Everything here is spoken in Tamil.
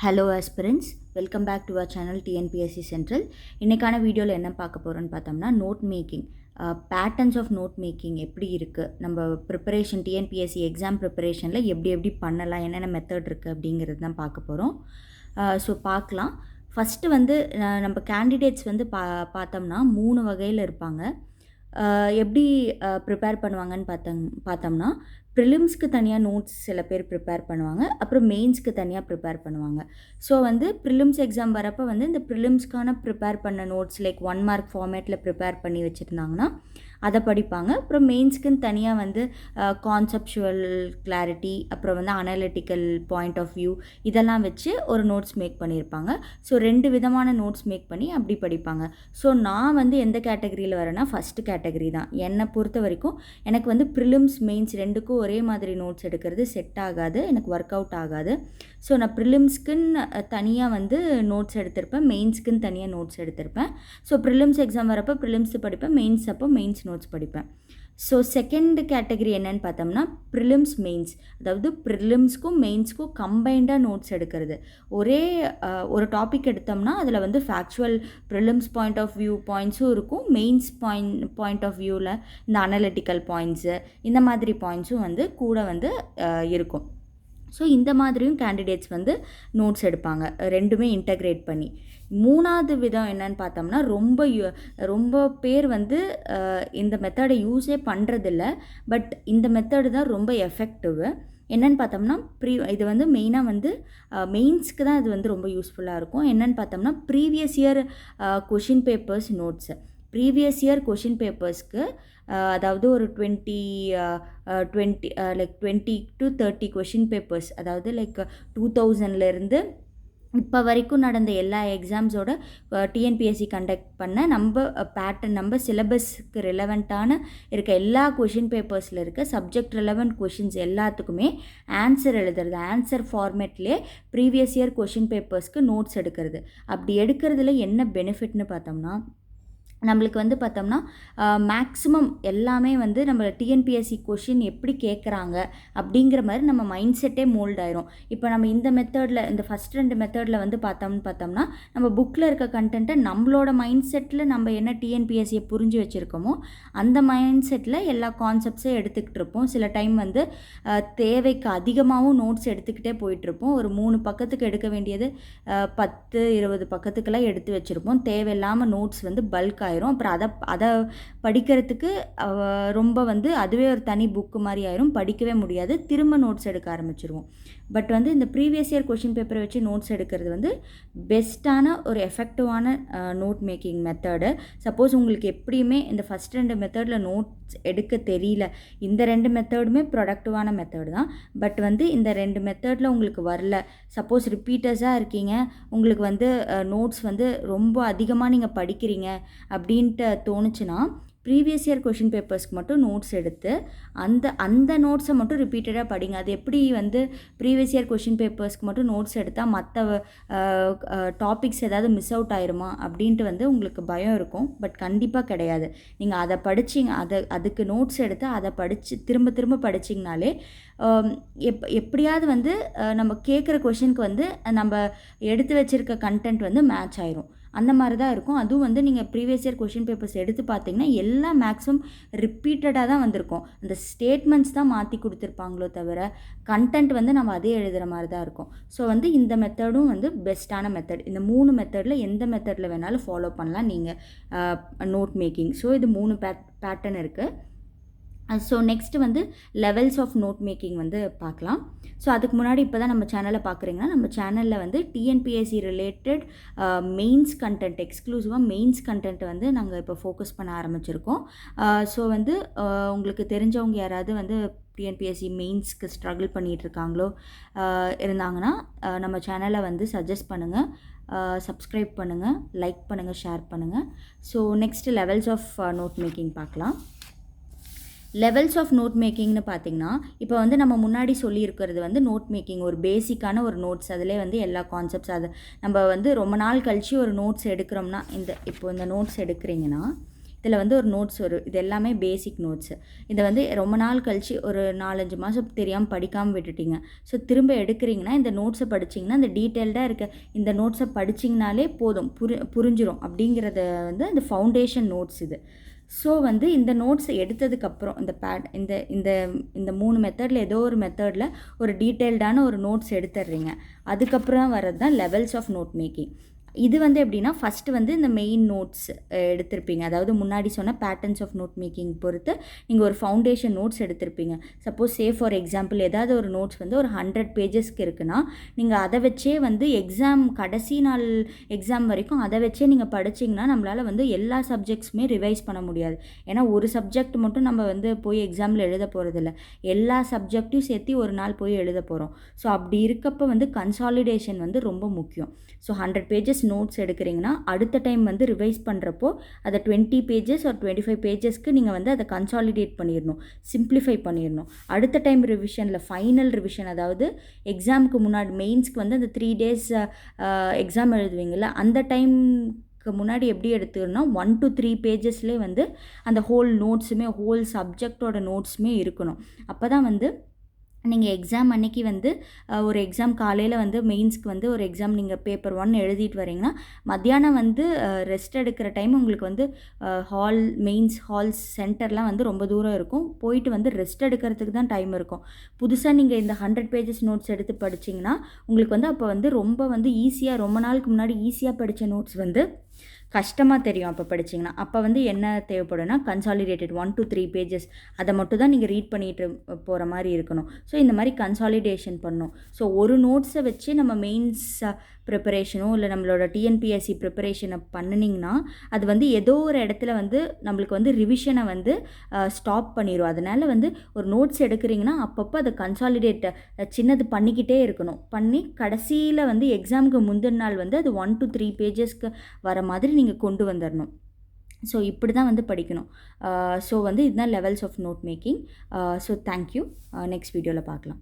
Hello aspirants, welcome back to our channel TNPSC central. இன்றைக்கான வீடியோவில் என்ன பார்க்க போகிறோன்னு பார்த்தோம்னா, note making, patterns of note making எப்படி இருக்குது, நம்ம ப்ரிப்பரேஷன் டிஎன்பிஎஸ்சி எக்ஸாம் ப்ரிப்பரேஷனில் எப்படி எப்படி பண்ணலாம், என்னென்ன மெத்தட் இருக்குது அப்படிங்கிறது தான் பார்க்க போகிறோம். ஸோ பார்க்கலாம். ஃபஸ்ட்டு வந்து நம்ம கேண்டிடேட்ஸ் வந்து பார்த்தோம்னா 3 வகையில் இருப்பாங்க. எப்படி ப்ரிப்பேர் பண்ணுவாங்கன்னு பார்த்தோம்னா, ப்ரிலிம்ஸ்க்கு தனியாக நோட்ஸ் சில பேர் ப்ரிப்பேர் பண்ணுவாங்க, அப்புறம் மெயின்ஸ்க்கு தனியாக ப்ரிப்பேர் பண்ணுவாங்க. ஸோ வந்து ப்ரிலிம்ஸ் எக்ஸாம் வரப்போ வந்து இந்த ப்ரிலிம்ஸ்க்கான ப்ரிப்பேர் பண்ண நோட்ஸ் லைக் 1 மார்க் ஃபார்மேட்டில் ப்ரிப்பேர் பண்ணி வச்சுருந்தாங்கன்னா அதை படிப்பாங்க. அப்புறம் மெயின்ஸ்க்குன்னு தனியாக வந்து கான்செப்சுவல் கிளாரிட்டி, அப்புறம் வந்து அனலிட்டிக்கல் பாயிண்ட் ஆஃப் வியூ, இதெல்லாம் வச்சு ஒரு நோட்ஸ் மேக் பண்ணியிருப்பாங்க. ஸோ 2 விதமான நோட்ஸ் மேக் பண்ணி அப்படி படிப்பாங்க. ஸோ நான் வந்து எந்த கேட்டகரியில் வரேன்னா ஃபஸ்ட்டு கேட்டகரி தான். என்னை பொறுத்த வரைக்கும் எனக்கு வந்து ப்ரிலிம்ஸ் மெயின்ஸ் 2க்கும் ஒரே மாதிரி நோட்ஸ் எடுக்கிறது செட் ஆகாது, எனக்கு ஒர்க் அவுட் ஆகாது. ஸோ நான் ப்ரிலிம்ஸ்க்குன்னு தனியாக வந்து நோட்ஸ் எடுத்திருப்பேன், மெயின்ஸ்க்குன்னு தனியாக நோட்ஸ் எடுத்திருப்பேன். ஸோ ப்ரிலிம்ஸ் எக்ஸாம் வரப்போ ப்ரிலிம்ஸ் படிப்பேன், மெயின்ஸ் அப்போ மெயின்ஸ் நோட்ஸ் படிப்பேன். ஸோ செகண்ட் கேட்டகரி என்னன்னு பார்த்தோம்னா ப்ரிலிம்ஸ் மெயின்ஸ், அதாவது ப்ரிலிம்ஸ்க்கும் மெயின்ஸ்க்கும் கம்பைண்டாக நோட்ஸ் எடுக்கிறது. ஒரே ஒரு டாபிக் எடுத்தோம்னா அதில் வந்து factual prelims point of view பாயிண்ட்ஸும் இருக்கும், மெயின்ஸ் பாயிண்ட் ஆஃப் வியூவில் இந்த அனலிட்டிக்கல் பாயிண்ட்ஸு இந்த மாதிரி பாயிண்ட்ஸும் வந்து கூட வந்து இருக்கும். ஸோ இந்த மாதிரியும் கேண்டிடேட்ஸ் வந்து நோட்ஸ் எடுப்பாங்க, ரெண்டுமே இன்டகிரேட் பண்ணி. 3வது விதம் என்னன்னு பார்த்தோம்னா ரொம்ப பேர் வந்து இந்த மெத்தடை யூஸே பண்ணுறதில்ல. பட் இந்த மெத்தடு தான் ரொம்ப எஃபெக்டிவ். என்னென்னு பார்த்தோம்னா இது வந்து மெயினாக வந்து மெயின்ஸ்க்கு தான் இது வந்து ரொம்ப யூஸ்ஃபுல்லாக இருக்கும். என்னென்னு பார்த்தோம்னா previous year question papers notes. Previous year question பேப்பர்ஸ்க்கு அதாவது ஒரு 20 to 30 கொஷின் பேப்பர்ஸ், அதாவது லைக் 2000லேருந்து இப்போ வரைக்கும் நடந்த எல்லா எக்ஸாம்ஸோட டிஎன்பிஎஸ்சி கண்டக்ட் பண்ண நம்ம பேட்டர்ன், நம்ம சிலபஸ்க்கு ரிலவெண்ட்டான இருக்க எல்லா கொஷின் பேப்பர்ஸில் இருக்க சப்ஜெக்ட் ரிலவெண்ட் கொஷின்ஸ் எல்லாத்துக்குமே ஆன்சர் எழுதுறது, ஆன்சர் ஃபார்மேட்லேயே ப்ரீவியஸ் இயர் கொஷின் பேப்பர்ஸ்க்கு நோட்ஸ் எடுக்கிறது. அப்படி எடுக்கிறதுல என்ன பெனிஃபிட்னு பார்த்தோம்னா, நம்மளுக்கு வந்து பார்த்தோம்னா மேக்ஸிமம் எல்லாமே வந்து நம்ம டிஎன்பிஎஸ்சி கொஷின் எப்படி கேட்குறாங்க அப்படிங்கிற மாதிரி நம்ம மைண்ட் செட்டே மோல்ட் ஆயிரும். இப்போ நம்ம இந்த மெத்தடில், இந்த ஃபஸ்ட் 2 மெத்தடில் வந்து பார்த்தோம்னா நம்ம புக்கில் இருக்க கண்டென்ட்டை நம்மளோட மைண்ட் செட்டில் நம்ம என்ன டிஎன்பிஎஸ்சியை புரிஞ்சு வச்சுருக்கோமோ அந்த மைண்ட் செட்டில் எல்லா கான்செப்ட்ஸையும் எடுத்துக்கிட்டு இருப்போம். சில டைம் வந்து தேவைக்கு அதிகமாகவும் நோட்ஸ் எடுத்துக்கிட்டே போயிட்டுருப்போம். ஒரு 3 பக்கத்துக்கு எடுக்க வேண்டியது 10-20 பக்கத்துக்கெல்லாம் எடுத்து வச்சுருப்போம். தேவையில்லாமல் நோட்ஸ் வந்து பல்க் ஆயிரும். அப்புறம் அதை படிக்கிறதுக்கு ரொம்ப வந்து அதுவே ஒரு தனி புக்கு மாதிரி ஆயிரும், படிக்கவே முடியாது, திரும்ப நோட்ஸ் எடுக்க ஆரம்பிச்சிருவோம். பட் வந்து இந்த ப்ரீவியஸ் இயர் கொஷின் பேப்பரை வச்சு நோட்ஸ் எடுக்கிறது வந்து பெஸ்ட்டான ஒரு எஃபெக்டிவான நோட் மேக்கிங் மெத்தடு. சப்போஸ் உங்களுக்கு எப்படியுமே இந்த ஃபஸ்ட் 2 மெத்தடில் நோட்ஸ் எடுக்க தெரியல, இந்த 2 மெத்தடுமே ப்ரொடக்டிவான மெத்தடு தான். பட் வந்து இந்த 2 மெத்தடில் உங்களுக்கு வரல, சப்போஸ் ரிப்பீட்டர்ஸாக இருக்கீங்க, உங்களுக்கு வந்து நோட்ஸ் வந்து ரொம்ப அதிகமாக நீங்கள் படிக்கிறீங்க அப்படின்ட்டு தோணுச்சுன்னா ப்ரீவியஸ் இயர் கொஷின் பேப்பர்ஸ்க்கு மட்டும் நோட்ஸ் எடுத்து அந்த நோட்ஸை மட்டும் ரிப்பீட்டடாக படிங்க. அது எப்படி வந்து ப்ரீவியஸ் இயர் கொஷின் பேப்பர்ஸ்க்கு மட்டும் நோட்ஸ் எடுத்தால் மற்ற டாபிக்ஸ் ஏதாவது மிஸ் அவுட் ஆயிருமா அப்படின்ட்டு வந்து உங்களுக்கு பயம் இருக்கும். பட் கண்டிப்பாக கிடையாது. நீங்கள் அதை படிச்சிங்க, அதுக்கு நோட்ஸ் எடுத்து அதை படித்து திரும்ப திரும்ப படிச்சிங்கனாலே எப்படியாவது வந்து நம்ம கேட்குற கொஷினுக்கு வந்து நம்ம எடுத்து வச்சுருக்க கண்டென்ட் வந்து மேட்ச் ஆயிரும். அந்த மாதிரி தான் இருக்கும். அதுவும் வந்து நீங்கள் ப்ரீவியஸ் இயர் கொஷின் பேப்பர்ஸ் எடுத்து பார்த்தீங்கன்னா எல்லா மேக்ஸிமம் ரிப்பீட்டடாக தான் வந்திருக்கும். அந்த ஸ்டேட்மெண்ட்ஸ் தான் மாற்றி கொடுத்துருப்பாங்களோ தவிர கண்டென்ட் வந்து நம்ம அதே எழுதுகிற மாதிரி தான் இருக்கும். ஸோ வந்து இந்த மெத்தடும் வந்து பெஸ்ட்டான மெத்தட். இந்த 3 மெத்தடில் எந்த மெத்தடில் வேணாலும் ஃபாலோ பண்ணலாம் நீங்கள் நோட் மேக்கிங். ஸோ இது 3 பேட்டர்ன் இருக்குது. ஸோ நெக்ஸ்ட்டு வந்து லெவல்ஸ் ஆஃப் நோட் மேக்கிங் வந்து பார்க்கலாம். ஸோ அதுக்கு முன்னாடி இப்போ தான் நம்ம சேனலை பார்க்குறீங்கன்னா, நம்ம சேனலில் வந்து டிஎன்பிஎஸ்சி ரிலேட்டட் மெயின்ஸ் கண்டென்ட், எக்ஸ்க்ளூசிவாக மெயின்ஸ் கண்டென்ட் வந்து நாங்கள் இப்போ ஃபோக்கஸ் பண்ண ஆரம்பிச்சிருக்கோம். ஸோ வந்து உங்களுக்கு தெரிஞ்சவங்க யாராவது வந்து டிஎன்பிஎஸ்சி மெயின்ஸ்க்கு ஸ்ட்ரகிள் பண்ணிகிட்ருக்காங்களோ இருந்தாங்கன்னா நம்ம சேனலை வந்து சஜஸ்ட் பண்ணுங்கள், சப்ஸ்கிரைப் பண்ணுங்கள், லைக் பண்ணுங்கள், ஷேர் பண்ணுங்கள். So next levels of note making பார்க்கலாம். லெவல்ஸ் ஆஃப் நோட் மேக்கிங்னு பார்த்திங்கன்னா, இப்போ வந்து நம்ம முன்னாடி சொல்லியிருக்கிறது வந்து நோட் மேக்கிங் ஒரு பேசிக்கான ஒரு நோட்ஸ், அதிலே வந்து எல்லா கான்செப்ட்ஸ், அது நம்ம வந்து ரொம்ப நாள் கழித்து ஒரு நோட்ஸ் எடுக்கிறோம்னா, இப்போ இந்த நோட்ஸ் எடுக்கிறீங்கன்னா இதில் வந்து ஒரு நோட்ஸ் வரும். இது எல்லாமே பேசிக் நோட்ஸு. இதை வந்து ரொம்ப நாள் கழித்து ஒரு 4-5 மாதம் தெரியாமல் படிக்காமல் விட்டுட்டீங்க. ஸோ திரும்ப எடுக்கிறீங்கன்னா இந்த நோட்ஸை படிச்சிங்கன்னா இந்த டீட்டெயில்டாக இருக்க இந்த நோட்ஸை படிச்சிங்கனாலே போதும், புரிஞ்சிடும் அப்படிங்கிறத வந்து இந்த ஃபவுண்டேஷன் நோட்ஸ் இது. ஸோ வந்து இந்த நோட்ஸை எடுத்ததுக்கப்புறம் இந்த இந்த இந்த 3 மெத்தடில் ஏதோ ஒரு மெத்தடில் ஒரு டீட்டெயில்டான ஒரு நோட்ஸ் எடுத்துடுறீங்க. அதுக்கப்புறம் வர்றது தான் லெவல்ஸ் ஆஃப் நோட் மேக்கிங். இது வந்து எப்படின்னா ஃபஸ்ட்டு வந்து இந்த மெயின் நோட்ஸ் எடுத்திருப்பீங்க. அதாவது முன்னாடி சொன்ன பேட்டர்ன்ஸ் ஆஃப் நோட் மேக்கிங் பொறுத்து நீங்கள் ஒரு ஃபவுண்டேஷன் நோட்ஸ் எடுத்திருப்பீங்க. சப்போஸ் ஃபார் எக்ஸாம்பிள் ஏதாவது ஒரு நோட்ஸ் வந்து ஒரு 100 பேஜஸ்க்கு இருக்குன்னா நீங்கள் அதை வச்சே வந்து கடைசி நாள் எக்ஸாம் வரைக்கும் அதை வச்சே நீங்கள் படிச்சிங்கன்னா நம்மளால் வந்து எல்லா சப்ஜெக்ட்ஸுமே ரிவைஸ் பண்ண முடியாது. ஏன்னா ஒரு சப்ஜெக்ட் மட்டும் நம்ம வந்து போய் எக்ஸாமில் எழுத போகிறதில்ல, எல்லா சப்ஜெக்ட்டையும் சேர்த்து ஒரு நாள் போய் எழுத போகிறோம். ஸோ அப்படி இருக்கப்போ வந்து கன்சாலிடேஷன் வந்து ரொம்ப முக்கியம். ஸோ 100 பேஜஸ் நோட்ஸ் எடுக்கிறீங்கன்னா அடுத்த டைம் வந்து ரிவைஸ் பண்ணுறப்போ அதை 20 பேஜஸ் ஒரு 25 பேஜஸ்க்கு நீங்கள் வந்து அதை கன்சாலிடேட் பண்ணிடணும், சிம்பிளிஃபை பண்ணிடணும். அடுத்த டைம் ரிவிஷனில் ஃபைனல் ரிவிஷன், அதாவது எக்ஸாமுக்கு முன்னாடி மெயின்ஸ்க்கு வந்து அந்த 3 days எக்ஸாம் எழுதுவீங்கள, அந்த டைம்க்கு முன்னாடி எப்படி எடுத்துக்கணும்னா 1 to 3 பேஜஸ்லேயே வந்து அந்த ஹோல் நோட்ஸுமே ஹோல் சப்ஜெக்டோட நோட்ஸுமே இருக்கணும். அப்போ தான் வந்து நீங்கள் எக்ஸாம் அன்னைக்கு வந்து ஒரு எக்ஸாம் காலையில் வந்து மெயின்ஸ்க்கு வந்து ஒரு எக்ஸாம் நீங்கள் பேப்பர் 1 எழுதிட்டு வரீங்கன்னா மத்தியானம் வந்து ரெஸ்ட் எடுக்கிற டைம் உங்களுக்கு வந்து மெயின்ஸ் ஹால்ஸ் சென்டர்லாம் வந்து ரொம்ப தூரம் இருக்கும். போயிட்டு வந்து ரெஸ்ட் எடுக்கிறதுக்கு தான் டைம் இருக்கும். புதுசாக நீங்கள் இந்த 100 பேஜஸ் நோட்ஸ் எடுத்து படிச்சிங்கன்னா உங்களுக்கு வந்து அப்போ வந்து ரொம்ப வந்து ஈஸியாக, ரொம்ப நாளுக்கு முன்னாடி ஈஸியாக படித்த நோட்ஸ் வந்து கஷ்டமாக தெரியும் அப்போ படிச்சிங்கன்னா. அப்போ வந்து என்ன தேவைப்படும்னா கன்சாலிடேட்டட் 1 to 3 பேஜஸ் அதை மட்டும் தான் நீங்கள் ரீட் பண்ணிட்டு போகிற மாதிரி இருக்கணும். ஸோ இந்த மாதிரி கன்சாலிடேஷன் பண்ணணும். ஸோ ஒரு நோட்ஸை வச்சு நம்ம மெயின்ஸ் ப்ரிப்பரேஷனோ இல்லை நம்மளோட டிஎன்பிஎஸ்சி ப்ரிப்பரேஷனை பண்ணினீங்கன்னா அது வந்து ஏதோ ஒரு இடத்துல வந்து நம்மளுக்கு வந்து ரிவிஷனை வந்து ஸ்டாப் பண்ணிடும். அதனால் வந்து ஒரு நோட்ஸ் எடுக்கிறீங்கன்னா அப்பப்போ அதை கன்சாலிடேட் சின்னது பண்ணிக்கிட்டே இருக்கணும். பண்ணி கடைசியில் வந்து எக்ஸாமுக்கு முந்தின நாள் வந்து அது 1 to 3 பேஜஸ்க்கு வர மாதிரி நீங்கள் கொண்டு வந்துடணும். ஸோ இப்படி தான் வந்து படிக்கணும். ஸோ வந்து இதுதான் levels of note making. So thank you. Next வீடியோவில் பார்க்கலாம்.